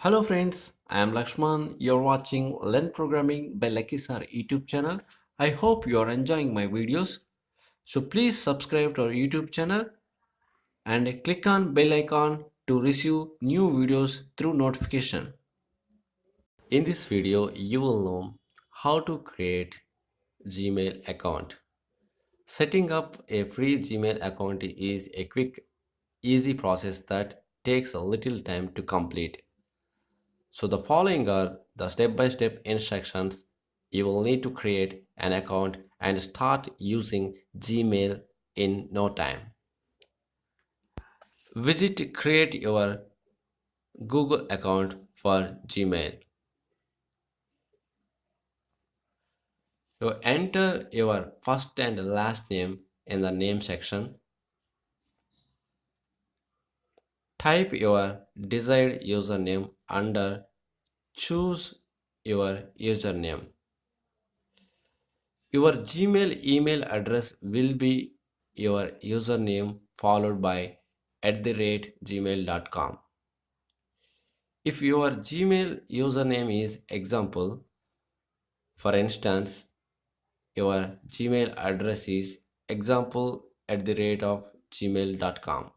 Hello friends, I am Lakshman. You're watching Learn Programming by Lucky Sir YouTube channel. I hope you are enjoying my videos. So please subscribe to our YouTube channel and click on bell icon to receive new videos through notification. In this video, you will know how to create Gmail account. Setting up a free Gmail account is a quick, easy process that takes a little time to complete. So the following are the step-by-step instructions you will need to create an account and start using Gmail in no time. Visit create your Google account for Gmail. You enter your first and last name in the name section. Type your desired username under choose your username. Your Gmail email address will be your username followed by @gmail.com. If your Gmail username is example, for instance, your Gmail address is example @ gmail.com.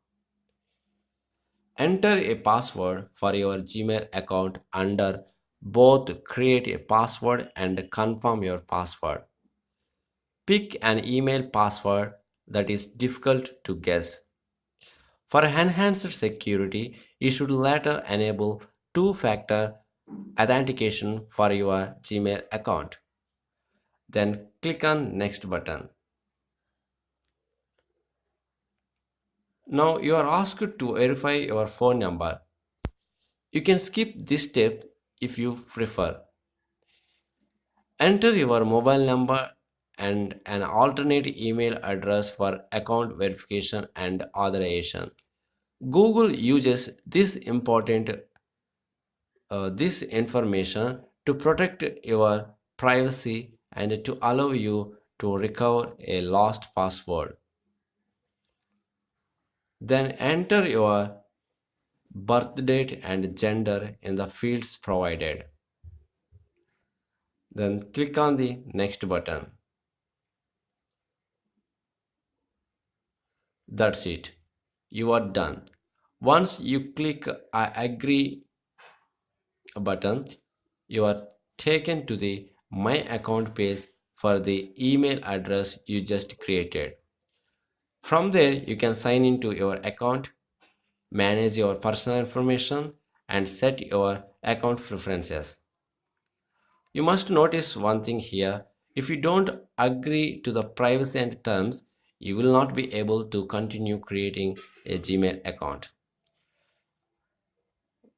Enter a password for your Gmail account under both create a password and confirm your password. Pick an email password that is difficult to guess. For enhanced security, you should later enable two-factor authentication for your Gmail account. Then click on Next button. Now you are asked to verify your phone number. You can skip this step if you prefer. Enter your mobile number and an alternate email address for account verification and authorization. Google uses this information to protect your privacy and to allow you to recover a lost password. Then enter your birth date and gender in the fields provided. Then click on the next button. That's it. You are done. Once you click I agree button, you are taken to the My Account page for the email address you just created. From there, you can sign into your account, manage your personal information, and set your account preferences. You must notice one thing here. If you don't agree to the privacy and terms, you will not be able to continue creating a Gmail account.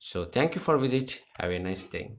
So thank you for visit. Have a nice day.